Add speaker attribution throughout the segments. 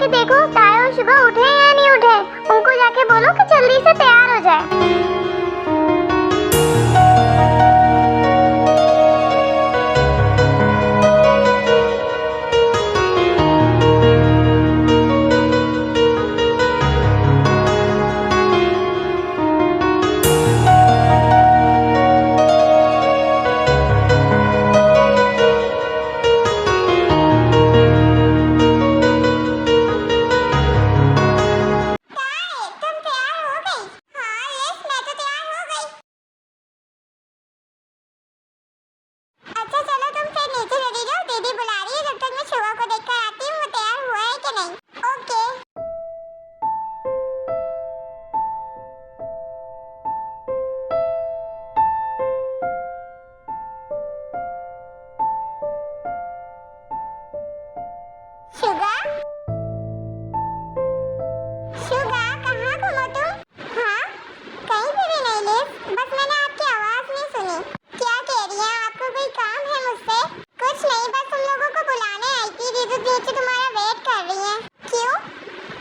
Speaker 1: जाके देखो ताया और शुगा उठे या नहीं उठे। उनको जाके बोलो कि जल्दी से तैयार हो जाए। शुगा, शुगा कहाँ गुम हो तुम? हाँ, कहीं पे भी नहीं लिस, बस मैंने आपकी आवाज नहीं सुनी। क्या कह रही हैं? आपको कोई काम है मुझसे? कुछ नहीं, बस तुम लोगों को बुलाने आई थी। दीदी नीचे तुम्हारा वेट कर रही हैं। क्यों?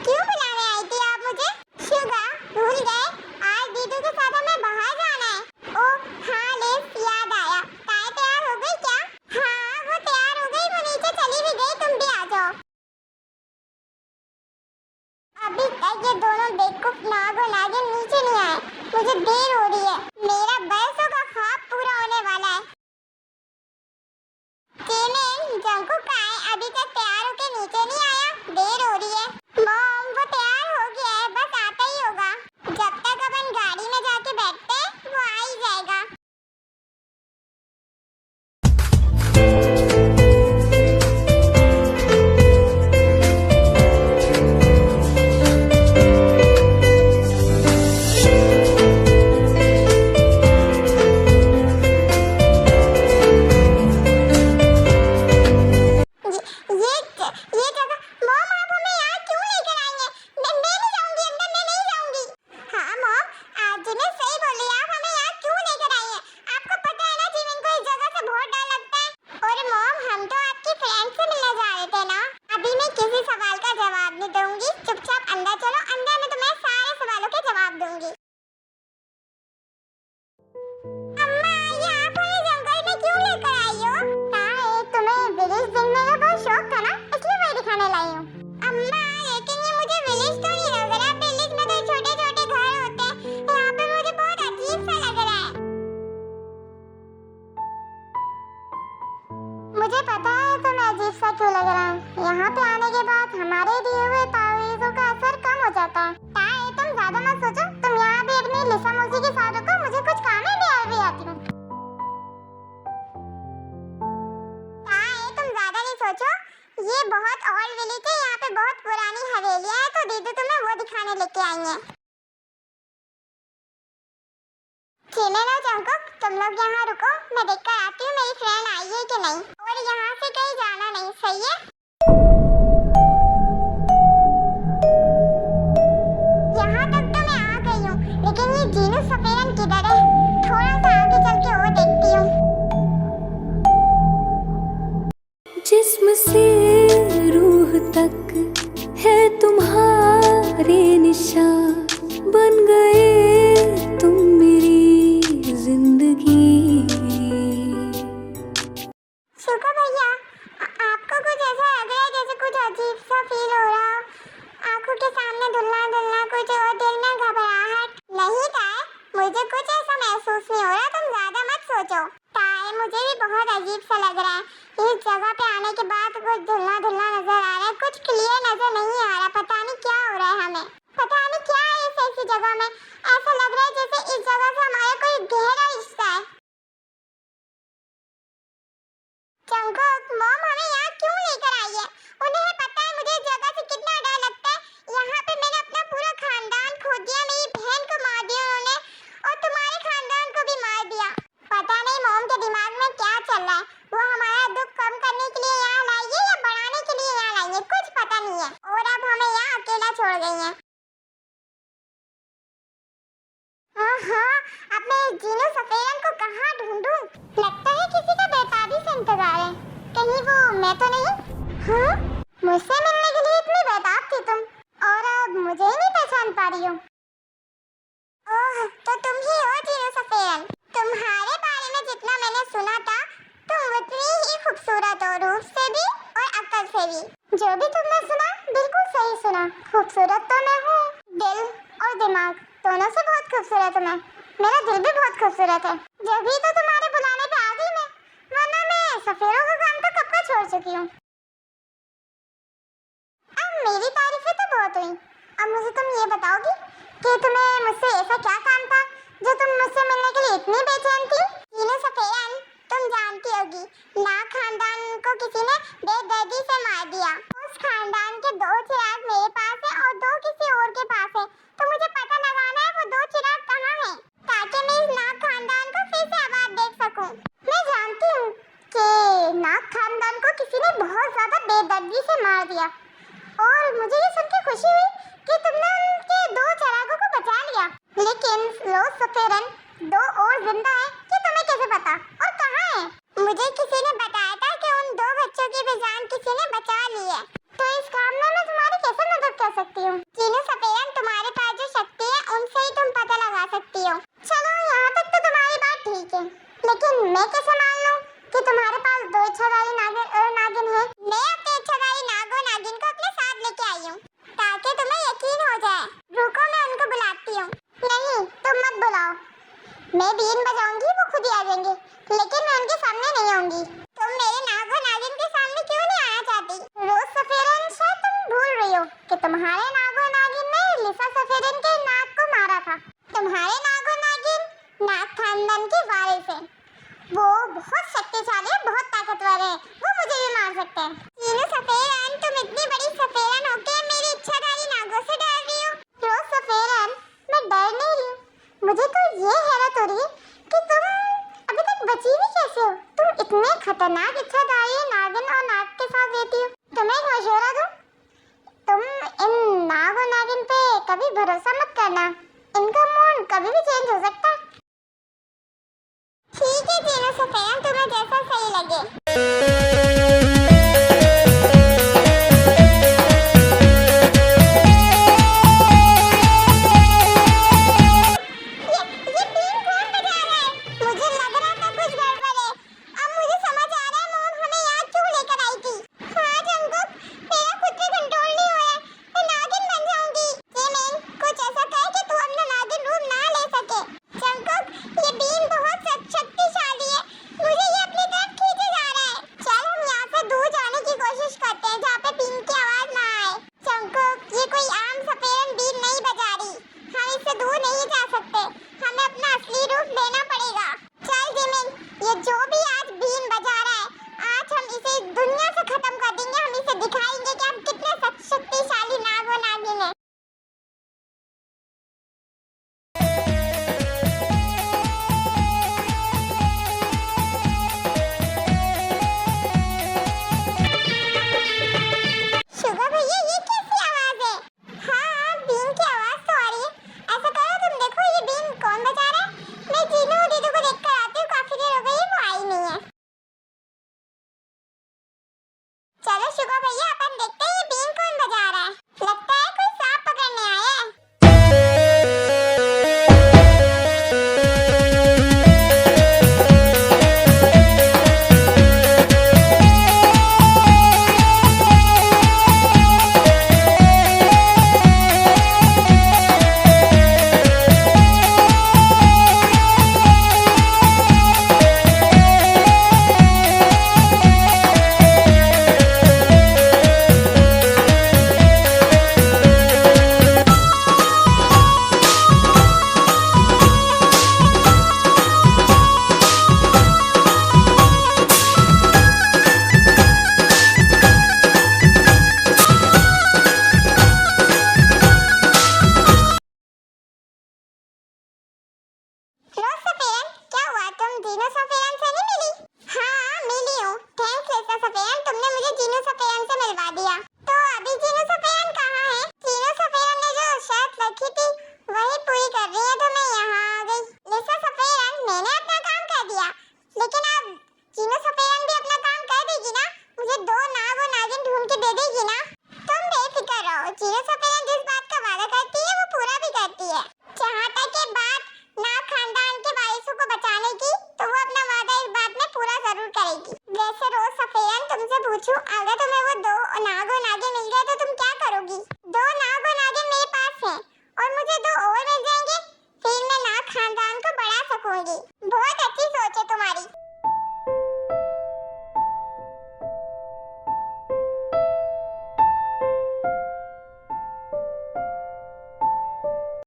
Speaker 1: क्यों बुलाने आई थी आप मुझे? शुगा, भूल गए? आज दीदी के साथ हमें बाहर जाना है। ओह हाँ लिस, याद आया। ताया तैयार हो गई क्या? हाँ, वो तैयार हो गई, वो नीचे चली भी गई, तुम भी आ जाओ। अभी तक ये दोनों बेवकूफ नाग और नागिन नीचे नहीं आए। मुझे देर हो रही है, मेरा बरसों का ख्वाब पूरा होने वाला है। जिमिन, जंकुक कहाँ है? अभी तक तैयार होके नीचे नहीं आया, देर हो रही है। मॉम, वो तैयार हो गया है, बस आता ही होगा। जब तक अपन गाड़ी में जाके बैठते हैं, वो आ ही जाएगा। ये जगह, मॉम आप हमें यहाँ क्यों लेकर आई हैं? मैं नहीं जाऊंगी अंदर, मैं नहीं जाऊंगी। हाँ मॉम, आज जिमिन सही बोली, आप हमें यहाँ क्यों लेकर आई हैं? आपको पता है ना जिमिन को इस जगह से बहुत डर लगता है। और मॉम, हम तो आपकी फ्रेंड से मिलने जा रहे थे ना। अभी मैं किसी सवाल का जवाब नहीं दूंगी, चुपचाप अंदर चलो, अंदर मैं तुम्हें सारे सवालों के जवाब दूंगी। अम्मा, ये आप हमें जंगल में क्यों लेकर आई हो? तुम्हें विलेज देखने का बहुत शौक था ना, इसलिए मैं दिखाने लाई हूँ। अम्मा, लेकिन ये मुझे विलेज तो नहीं लग रहा। विलेज में तो छोटे छोटे घर होते हैं, यहाँ पे मुझे बहुत अजीब सा लग रहा है। मुझे पता है तुम्हें अजीब सा क्यों लग रहा है। यहाँ पे आने के बाद हमारे दिए हुए तावीज़ों का असर कम हो जाता है। तुम ज्यादा मत सोचो, तुम यहाँ भी अपनी लिसा मौसी के साथ रुको, मुझे कुछ काम है, मैं अभी आती हूँ। तुम ज्यादा नहीं सोचो, ये बहुत ओल्ड विलेज है, यहाँ पे बहुत पुरानी हवेलियाँ हैं, तो दीदी तुम्हें वो दिखाने लेके आई हैं। जिमिन और जंकुक, तुम लोग यहाँ रुको, मैं देखकर आती हूँ मेरी फ्रेंड आई है कि नहीं। और यहाँ से कहीं जाना नहीं, सही है? यहाँ तक तो मैं आ गई हूँ, लेकिन ये जीनू सफेरन किधर है? थोड़ा सा आगे चल के वो देखती हूँ।
Speaker 2: जिस्म से रूह तक है तुम्हारे निशान, बन गए तुम मेरी जिंदगी।
Speaker 1: शुगा भैया, आपको कुछ ऐसा लग रहा है जैसे कुछ अजीब सा फील हो रहा हो? आंखों के सामने धुंधला धुंधला कुछ और दिल में घबराहट? नहीं ताए, मुझे कुछ ऐसा महसूस नहीं हो रहा, तुम ज्यादा मत सोचो। ताए, मुझे भी बहुत अजीब सा लग रहा है। इस जगह पे आने के बाद कुछ धुंधला धुंधला नजर आ रहा है, कुछ क्लियर नजर नहीं आ रहा। पता नहीं क्या हो रहा है हमें, पता नहीं क्या है इस ऐसी जगह में। ऐसा लग रहा है जैसे इस जगह से हमारा कोई गहरा रिश्ता है। जंकुक, मॉम हमें यहाँ क्यों लेकर आई है? उन्हें पता है मुझे इस जगह से कितना डर लगता है। यहाँ पे मैंने अपना पूरा खानदान खो दिया, मेरी बहन को मार दिया उन्होंने, और तुम्हारे खानदान को भी मार दिया। पता नहीं मॉम के दिमाग में क्या चल रहा है। वो हमारा दुख कम करने के लिए यहाँ लाई है या बढ़ाने के लिए यहाँ लाई है, कुछ पता नहीं है। और अब हमें यहाँ अकेला छोड़ गई है। हाँ, अब मैं इस जीनू सफेरन को कहाँ ढूंढूं? लगता है किसी का बेताबी से इंतजार है। कहीं वो मैं तो नहीं? हाँ, मुझसे मिलने के लिए इतनी बेताब थी जो भी तुमने सुना बिल्कुल सही सुना। खूबसूरत तो मैं हूँ, दिल और दिमाग दोनों से बहुत खूबसूरत हूँ मैं। मेरा दिल भी बहुत खूबसूरत है, जब भी तो तुम्हारे बुलाने पे आ गई मैं, वरना मैं सफेरों का काम तो कब का छोड़ चुकी हूँ। अब मेरी तारीफें तो बहुत हुई, अब मुझे तुम ये बताओगी कि तुम्हें मुझसे ऐसा क्या काम था जो तुम मुझसे मिलने के लिए इतनी बेचैन थी? जीनू सफेरन, तुम जानती होगी नाग खानदान को किसी ने बेदर्दी से मार दिया। उस खानदान के 2 चिराग मेरे पास है और 2 किसी और के पास है, तो मुझे पता लगाना है वो 2 चिराग कहाँ हैं, ताकि मैं इस नाग खानदान को फिर से आबाद देख सकूं। मैं जानती हूँ कि नाग खानदान को किसी ने बहुत ज्यादा बेदर्दी से मार दिया, और मुझे ये सुन के खुशी हुई कि तुमने उनके 2 चिरागों को बचा लिया। लेकिन रोज सफेरन 2 और जिंदा है, ये तुम्हें कैसे पता और कहाँ है? मुझे किसी ने बताया था कि उन 2 बच्चों की भी जान किसी ने बचा ली है, तो इस काम में मैं तुम्हारी कैसे मदद कर सकती हूँ? जीनू सफेरन, तुम्हारे पास जो शक्ति है उनसे ही तुम पता लगा सकती हो। चलो यहाँ तक तो तुम्हारी बात ठीक है, लेकिन मैं कैसे मान लूँ कि तुम्हारे पास 2 इच्छाधारी नागिन है? मैं अपने इच्छाधारी नाग और नागिन को अपने साथ लेके आई हूँ, ताकि तुम्हें यकीन हो जाए। रुको, मैं उनको बुलाती हूँ। नहीं, तुम मत बुलाओ, मैं बीन बजाऊंगी, वो खुद ही आ जाएंगे, लेकिन मैं उनके सामने नहीं आऊंगी। तुम मेरे नाग और नागिन के सामने क्यों नहीं आना चाहती? रोज सफेरन, शायद तुम भूल रही हो कि तुम्हारे नाग और नागिन ने लिसा सफेरन के नाग को मारा था। तुम्हारे नाग और नागिन नाग खानदान के वारिस हैं, वो बहुत शक्तिशाली है, बहुत ताकतवर है, वो मुझे भी मार सकते हैं। जीनू सफेरन, तुम इतनी बड़ी सफेरन होके मेरी इच्छाधारी नागों से डर रही हो? रोज सफेरन, मैं डर नहीं रही हूँ, मुझे तो ये हैरत हो रही है कि तुम अभी तक बची भी कैसे हो? तुम इतने खतरनाक इच्छाधारी नागिन और नाग के साथ रहती हो। तुम्हें एक मशवरा दूं, तुम इन नाग और नागिन पे कभी भरोसा मत करना, इनका मूड कभी भी चेंज हो सकता है। ठीक है जीनू सफेरन, तुम्हें जैसा सही लगे। पूछूं अगर तुम्हें वो दो नाग और नागिन मिल गए तो तुम क्या करोगी? दो नाग और नागिन मेरे पास है और मुझे दो और मिल जाएंगे, फिर मैं नाग खानदान को बढ़ा सकूंगी। बहुत अच्छी